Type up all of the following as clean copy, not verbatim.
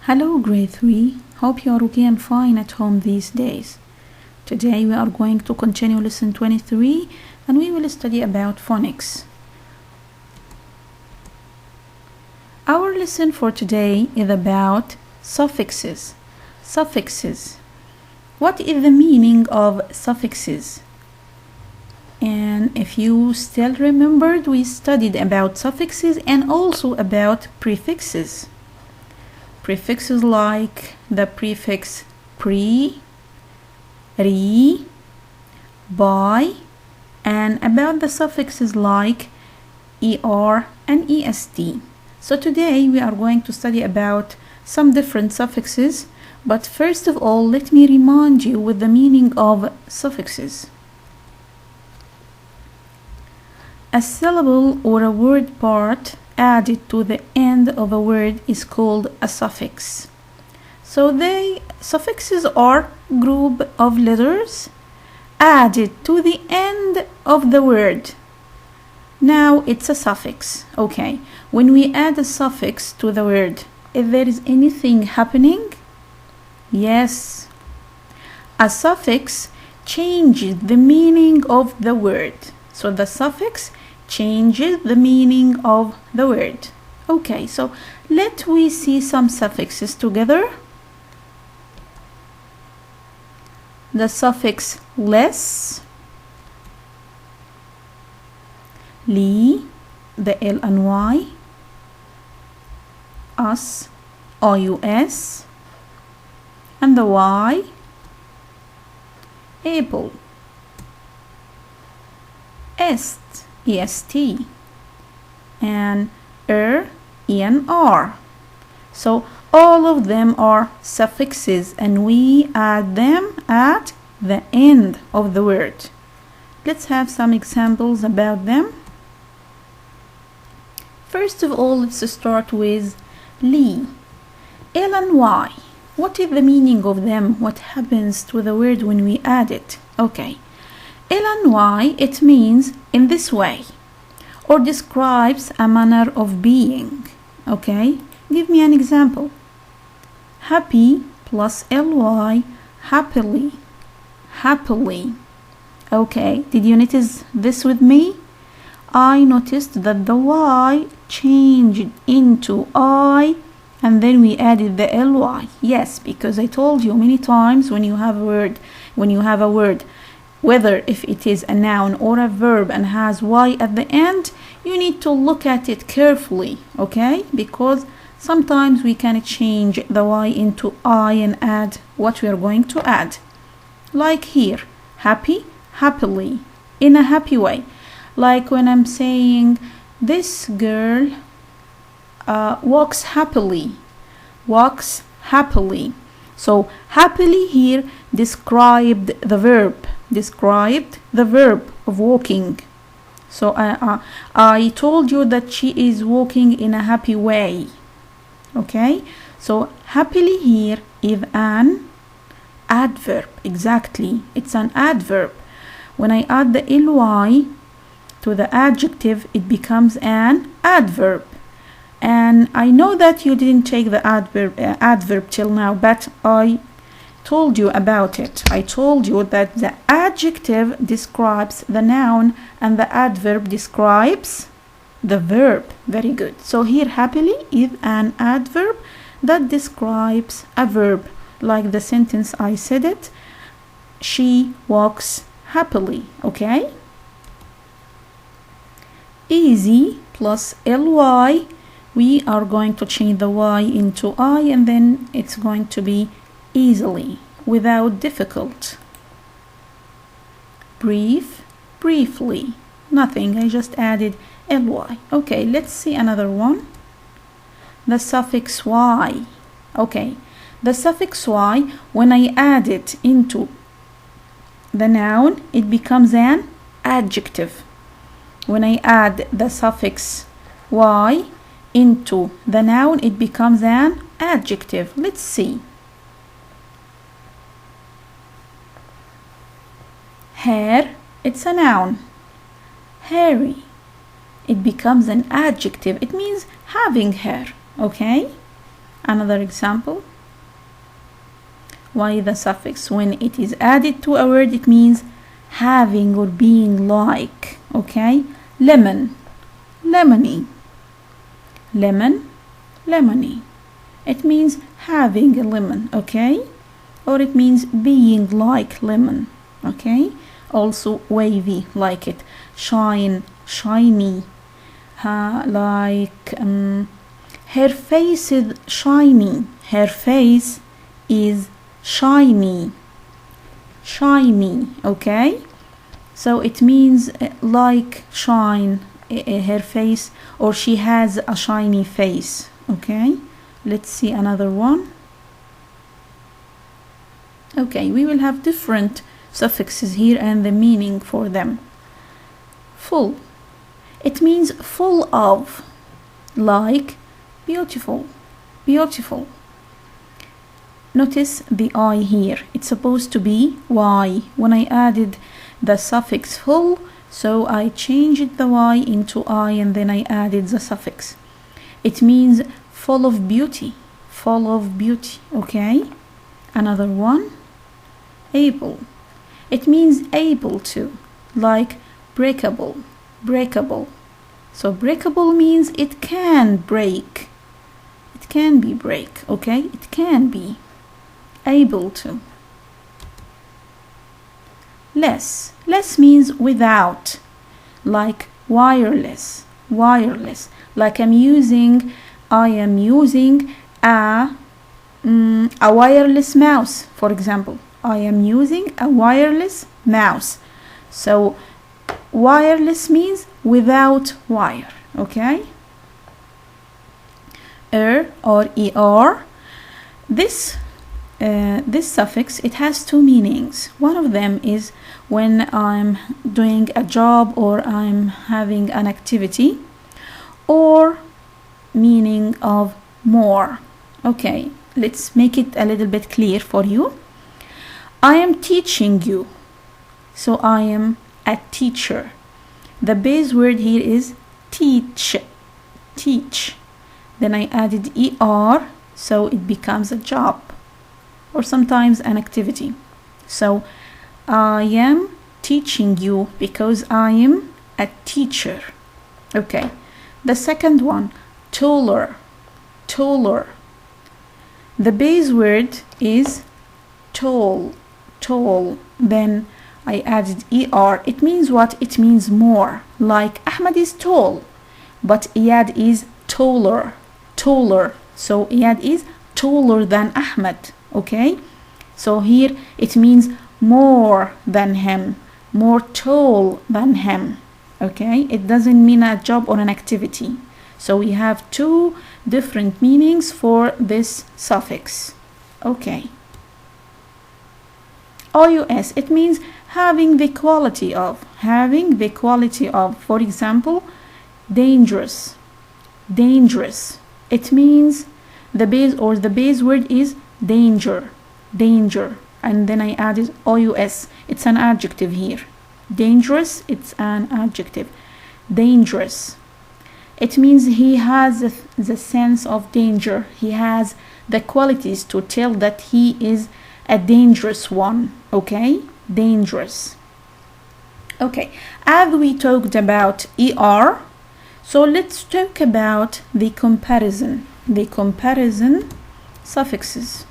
Hello grade 3, hope you are okay and fine at home these days. Today we are going to continue lesson 23 and we will study about phonics. Our lesson for today is about suffixes. Suffixes. What is the meaning of suffixes? And if you still remembered, we studied about suffixes and also about prefixes. Prefixes like the prefix pre, re, by, and about the suffixes like er and est. So today we are going to study about some different suffixes, but first of all let me remind you with the meaning of suffixes. A syllable or a word part added to the end of a word is called a suffix. So suffixes are group of letters added to the end of the word. Now it's a suffix. Okay, when we add a suffix to the word, if there is anything happening, yes, a suffix changes the meaning of the word. So the suffix changes the meaning of the word. Okay, so let we see some suffixes together. The suffix less, li, the L and Y, us, IUS, and the Y, able, est, EST, and ENR. So all of them are suffixes and we add them at the end of the word. Let's have some examples about them. First of all, let's start with li. L and Y. What is the meaning of them? What happens to the word when we add it? Okay. L and Y, it means in this way or describes a manner of being. Okay, give me an example. Happy plus ly, happily, happily. Okay, did you notice this with me? I noticed that the Y changed into I and then we added the ly. Yes, because I told you many times when you have a word, whether if it is a noun or a verb and has y at the end, you need to look at it carefully, okay? Because sometimes we can change the y into I and add what we are going to add. Like here, happy, happily, in a happy way. Like when I'm saying, this girl walks happily, walks happily. So happily here described the verb of walking. So I told you that she is walking in a happy way. Okay, so happily here is an adverb. Exactly, it's an adverb. When I add the ly to the adjective, it becomes an adverb. And I know that you didn't take the adverb till now, but I told you about it. I told you that the adjective describes the noun and the adverb describes the verb. Very good. So here happily is an adverb that describes a verb, like the sentence I said it, she walks happily. Okay, easy plus ly, we are going to change the y into I and then it's going to be easily, without difficult. Brief, briefly, nothing, I just added ly. Okay, let's see another one. The suffix y. Okay, the suffix y, when I add it into the noun, it becomes an adjective. When I add the suffix y into the noun, it becomes an adjective. Let's see. Hair, it's a noun. Hairy, it becomes an adjective. It means having hair. Okay, Another example. Why the suffix? When it is added to a word, it means having or being like. Okay? Lemon, lemony. Lemon, lemony. It means having a lemon. Okay? Or it means being like lemon. Okay? Also wavy, like it. Shine, shiny. Like her face is shiny. Her face is shiny. Shiny. Okay? So it means like shine, her face, or she has a shiny face. Okay? Let's see another one. Okay, we will have different suffixes here and the meaning for them. Full. It means full of, like beautiful, beautiful. Notice the I here. It's supposed to be Y. When I added the suffix full, so I changed the Y into I and then I added the suffix. It means full of beauty, full of beauty. Okay? Another one. Able. It means able to, like breakable, breakable. So breakable means it can break. It can be break, okay? It can be. Able to. Less. Less means without, like wireless, wireless. Like I am using a wireless mouse, for example. I am using a wireless mouse. So wireless means without wire. Okay? Or er. This suffix, it has two meanings. One of them is when I'm doing a job or I'm having an activity, or meaning of more. Okay, let's make it a little bit clear for you. I am teaching you. So I am a teacher. The base word here is teach. Teach. Then I added er, so it becomes a job or sometimes an activity. So I am teaching you because I am a teacher. Okay. The second one, taller. Taller. The base word is tall. Tall. Then I added er. It means what? It means more. Like Ahmed is tall, but Iyad is taller. Taller. So Iyad is taller than Ahmed. Okay? So here it means more than him. More tall than him. Okay? It doesn't mean a job or an activity. So we have two different meanings for this suffix. Okay. OUS, it means having the quality of. Having the quality of. For example, dangerous. Dangerous. It means the base word is danger. Danger. And then I added OUS. It's an adjective here. Dangerous, it's an adjective. Dangerous. It means he has the sense of danger. He has the qualities to tell that he is a dangerous one. Okay? Dangerous. Okay. As we talked about ER, so let's talk about the comparison. The comparison suffixes.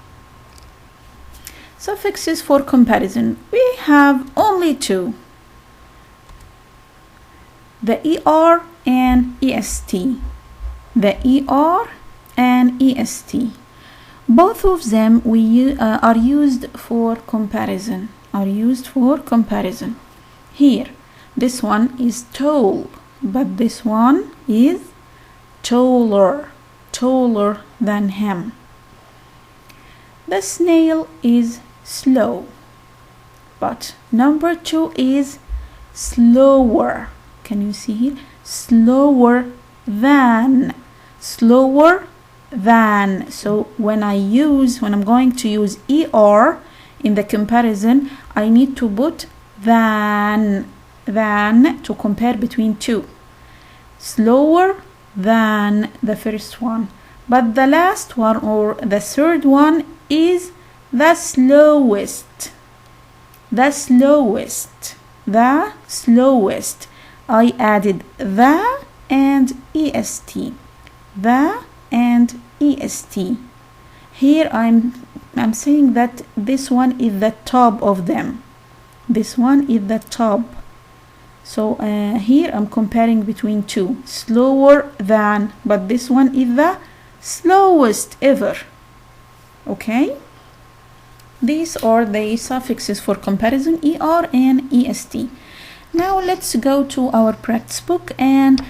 Suffixes for comparison. We have only two. The ER and EST. The ER and EST. Both of them are used for comparison. Are used for comparison. Here, this one is tall, but this one is taller. Taller than him. The snail is slow, but number 2 is slower. Can you see here? Slower than. Slower than. So when I'm going to use ER in the comparison, I need to put than to compare between two. Slower than the first one, But the last one, or the third one, is the slowest. The slowest. The slowest. I added the and est. The and est. Here I'm saying that this one is the top of them. This one is the top. So here I'm comparing between two. Slower than, but this one is the slowest ever. Okay? These are the suffixes for comparison, er and est. Now let's go to our practice book and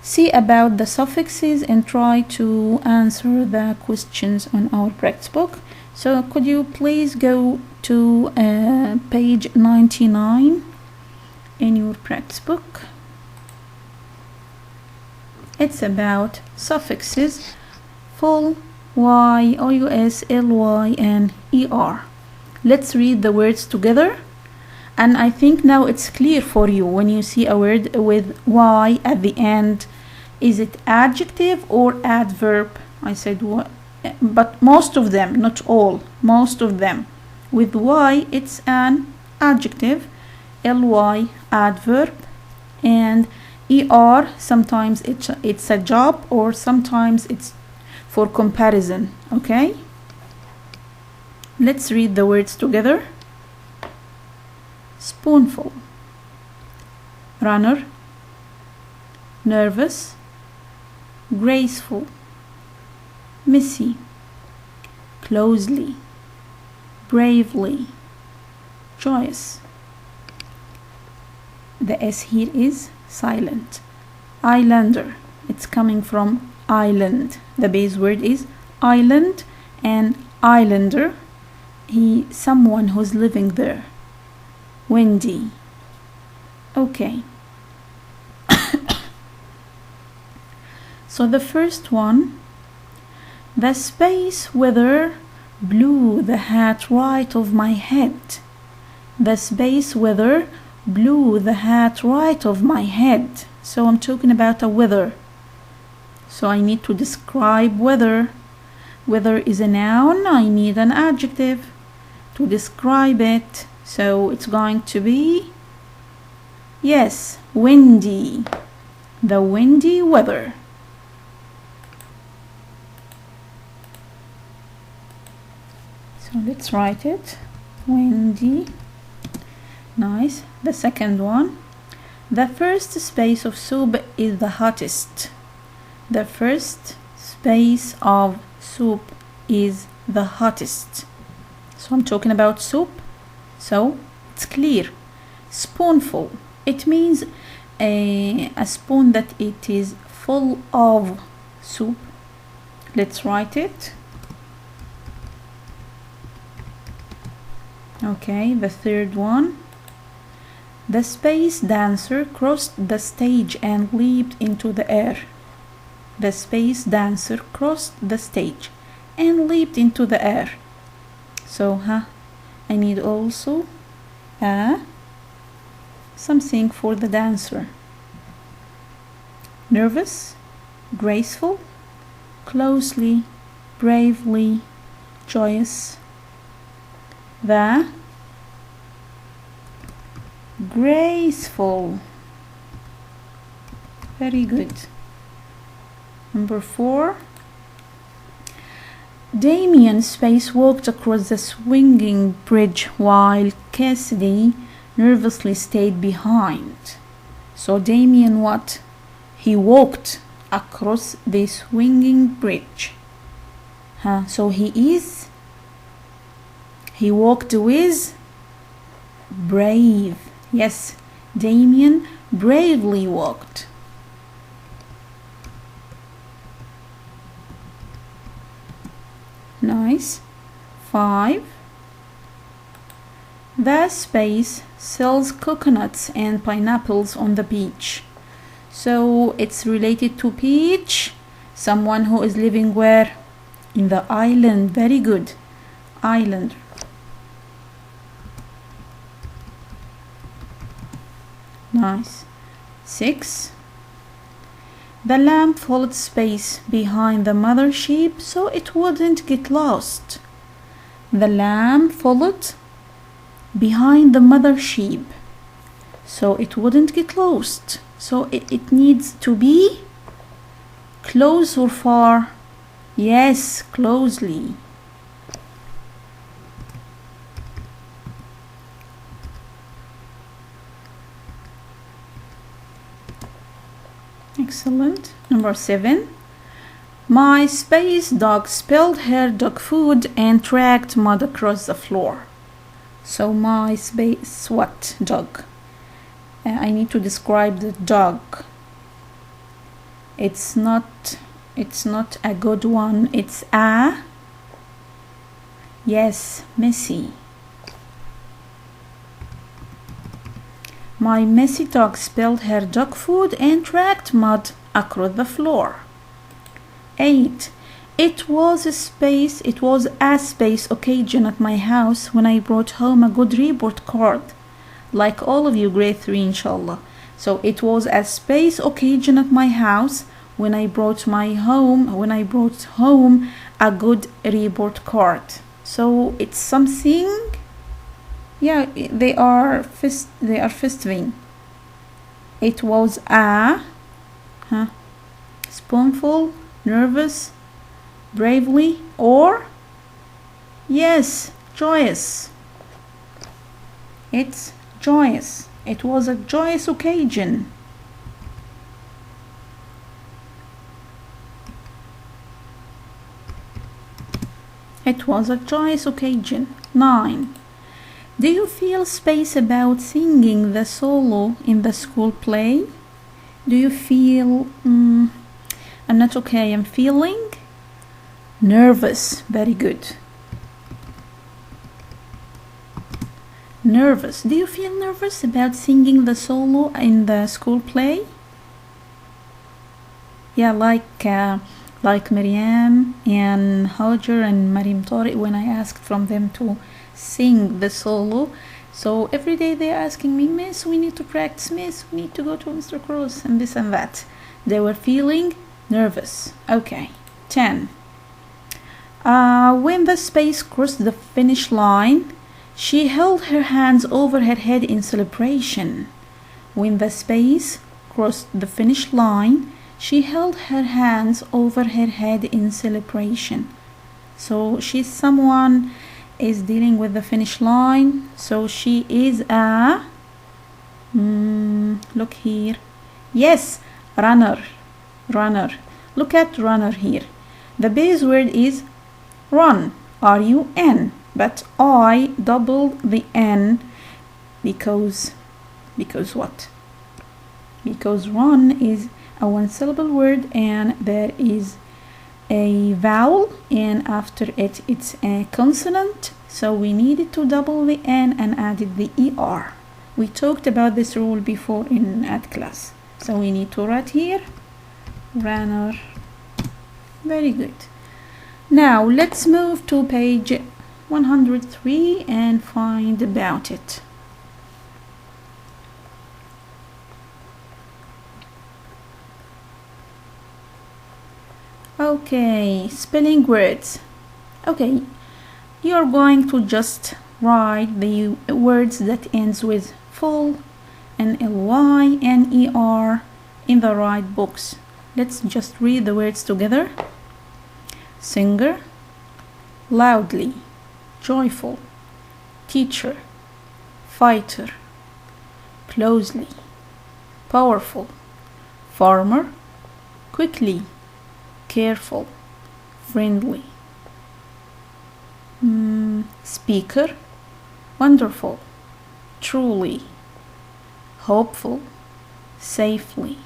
see about the suffixes and try to answer the questions on our practice book. So could you please go to page 99 in your practice book. It's about suffixes full, y, ous, ly, and er. Let's read the words together. And I think now it's clear for you when you see a word with y at the end. Is it adjective or adverb? I said what, but most of them, not all, most of them. With y, it's an adjective, ly, adverb, and er, sometimes it's a job or sometimes it's for comparison. Okay? Let's read the words together. Spoonful, runner, nervous, graceful, messy, closely, bravely, joyous. The S here is silent. Islander, it's coming from island. The base word is island, and islander, someone who's living there. Windy. Okay. So the first one, the space weather blew the hat right off my head. The space weather blew the hat right off my head. So I'm talking about a weather. So I need to describe weather. Weather is a noun. I need an adjective to describe it. So it's going to be, yes, windy. The windy weather. So let's write it. Windy. Nice. The second one. The first space of soup is the hottest. The first space of soup is the hottest. So I'm talking about soup. So it's clear. Spoonful. It means a spoon that it is full of soup. Let's write it. Okay, the third one. The space dancer crossed the stage and leaped into the air. The space dancer crossed the stage and leaped into the air. So, I need also something for the dancer. Nervous, graceful, closely, bravely, joyous. The graceful. Very good. Number 4. Damien Space walked across the swinging bridge while Cassidy nervously stayed behind. So Damien what? He walked across the swinging bridge. So he walked with brave. Yes, Damien bravely walked. Nice. 5. The space sells coconuts and pineapples on the beach. So it's related to beach. Someone who is living where? In the island. Very good. Island. Nice. 6. The lamb followed space behind the mother sheep so it wouldn't get lost. The lamb followed behind the mother sheep so it wouldn't get lost. So it needs to be close or far? Yes, closely. Excellent. Number 7. My space dog spilled her dog food and tracked mud across the floor. So my space what dog? I need to describe the dog. It's not a good one. It's a yes, messy. My messy dog spilled her dog food and tracked mud across the floor. 8. It was a space occasion at my house when I brought home a good report card. Like all of you, grade 3 inshallah. So it was a space occasion at my house when I brought home a good report card. So it's something, yeah, they are festiving. It was a spoonful, nervous, bravely, or yes, joyous. It's joyous. It was a joyous occasion. It was a joyous occasion. 9. Do you feel space about singing the solo in the school play? Do you feel I'm not okay, I'm feeling nervous. Very good. Nervous. Do you feel nervous about singing the solo in the school play? Yeah, like Maryam and Hajar and Maryam Tariq, when I asked from them to sing the solo. So every day they're asking me, Miss, we need to practice, Miss, we need to go to Mr. Cross and this and that. They were feeling nervous. Okay. 10. When the space crossed the finish line, she held her hands over her head in celebration. When the space crossed the finish line, she held her hands over her head in celebration. So she's someone is dealing with the finish line. So she is a look here. Yes, runner. Look at runner here. The base word is run, R-U-N, but I doubled the N because what? Because run is a one syllable word and there is a vowel and after it it's a consonant, so we needed to double the N and added the ER. We talked about this rule before in art class, so we need to write here runner. Very good. Now let's move to page 103 and find about it. Okay, spelling words. Okay, you're going to just write the words that ends with full and ly and er in the right books. Let's just read the words together. Singer, loudly, joyful, teacher, fighter, closely, powerful, farmer, quickly, careful, friendly, speaker, wonderful, truly, hopeful, safely,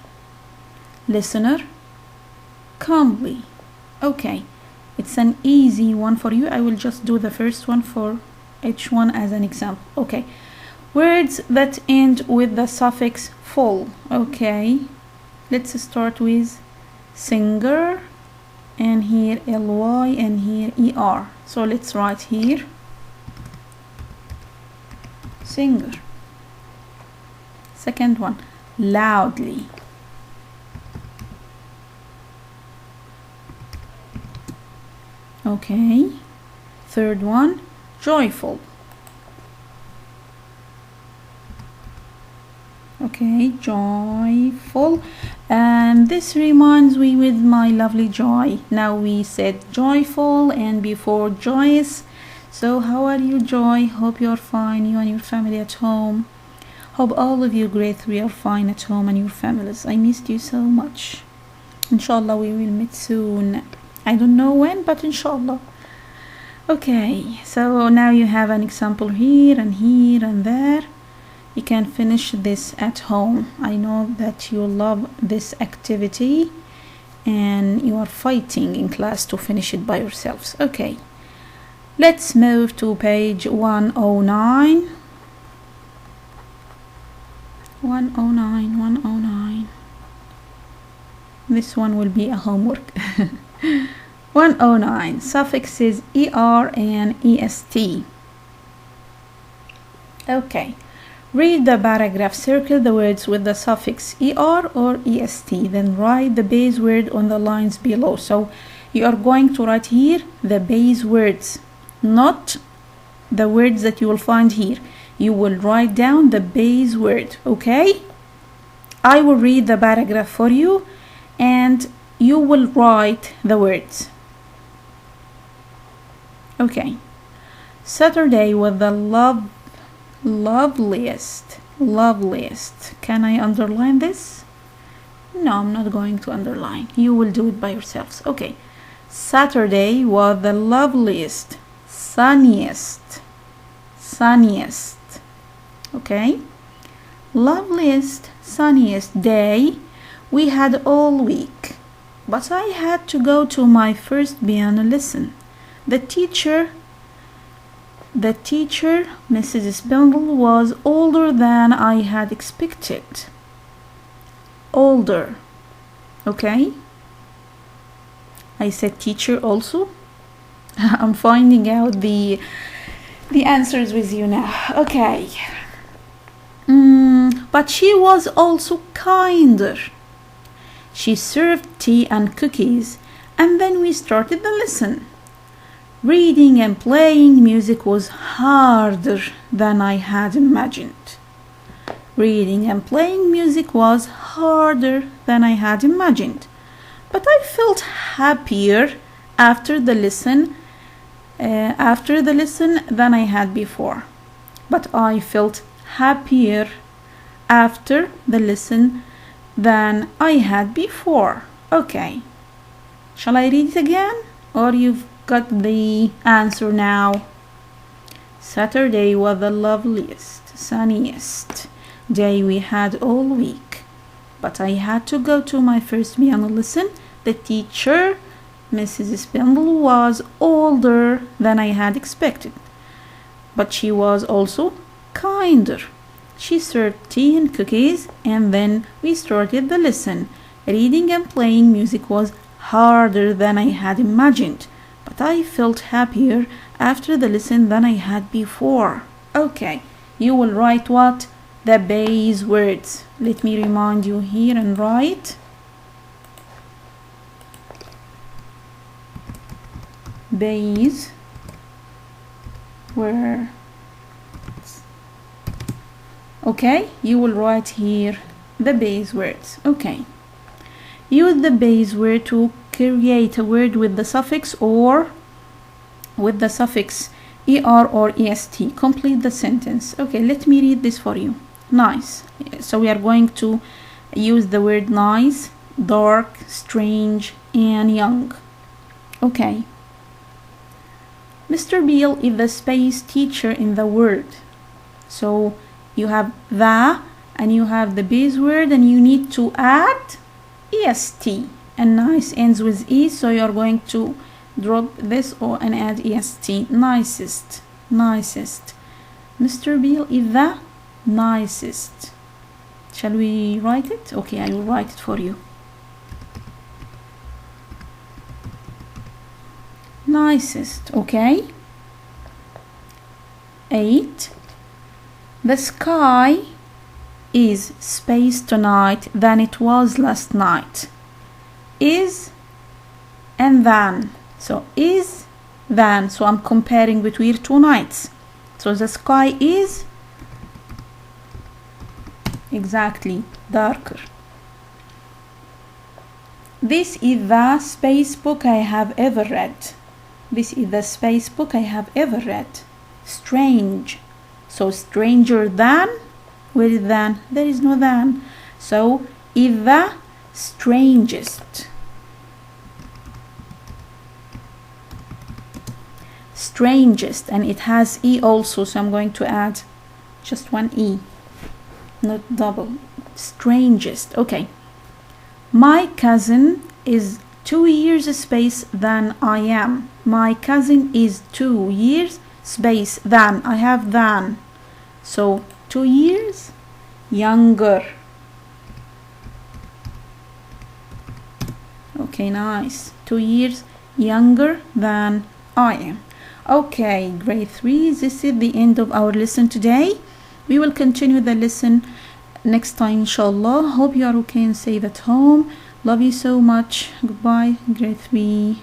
listener, calmly. Okay, it's an easy one for you. I will just do the first one for each one as an example. Okay, words that end with the suffix full. Okay, let's start with singer, and here ly and here er. So let's write here singer. Second one, loudly. Okay. Third one, joyful. Okay, joyful. And this reminds me with my lovely Joy. Now we said joyful and before joyous. So how are you, Joy? Hope you're fine, you and your family at home. Hope all of you great three are fine at home and your families. I missed you so much. Inshallah we will meet soon. I don't know when, but inshallah. Okay, so now you have an example here and there. You can finish this at home. I know that you love this activity and you are fighting in class to finish it by yourselves. Okay, let's move to page 109. 109. This one will be a homework. 109, suffixes er and est. Okay, read the paragraph, circle the words with the suffix er or est, then write the base word on the lines below. So you are going to write here the base words, not the words that you will find here. You will write down the base word, okay? I will read the paragraph for you and you will write the words. Okay. Saturday was the loveliest. Can I underline this? No, I'm not going to underline. You will do it by yourselves. Okay. Saturday was the loveliest, sunniest. Okay. Loveliest, sunniest day we had all week. But I had to go to my first piano lesson. The teacher, Mrs. Spindle, was older than I had expected. Older. Okay? I said teacher also. I'm finding out the answers with you now. Okay. But she was also kinder. She served tea and cookies, and then we started the lesson. Reading and playing music was harder than I had imagined. Reading and playing music was harder than I had imagined. But I felt happier after the lesson than I had before. But I felt happier after the lesson than I had before. Okay. Shall I read it again? Or you've got the answer now? Saturday was the loveliest, sunniest day we had all week. But I had to go to my first piano lesson. The teacher, Mrs. Spindle, was older than I had expected. But she was also kinder. She served tea and cookies, and then we started the lesson. Reading and playing music was harder than I had imagined. But I felt happier after the lesson than I had before. Okay, you will write what? The base words. Let me remind you here and write. Base words. Okay, you will write here the base words. Okay. Use the base word to create a word with the suffix or with the suffix er or est. Complete the sentence. Okay, let me read this for you. Nice. So we are going to use the word nice, dark, strange, and young. Okay. Mr. Beale is the space teacher in the world. So you have the and you have the base word and you need to add est. And nice ends with e, so you're going to drop this or and add est. Nicest. Mr. Beale is the nicest. Shall we write it? Okay, I will write it for you. Nicest. Okay. 8. The sky is space tonight than it was last night. Is and than. So is than. So I'm comparing between two nights. So the sky is exactly darker. This is the space book I have ever read. This is the space book I have ever read. Strange. So stranger than. Where is than? There is no than. So is the strangest. Strangest, and it has E also, so I'm going to add just one E, not double. Strangest. Okay. My cousin is 2 years space than I am. My cousin is 2 years space than. I have than. So 2 years younger. Okay, nice. 2 years younger than I am. Okay, grade 3, this is the end of our lesson today. We will continue the lesson next time, inshallah. Hope you are okay and safe at home. Love you so much. Goodbye, grade 3.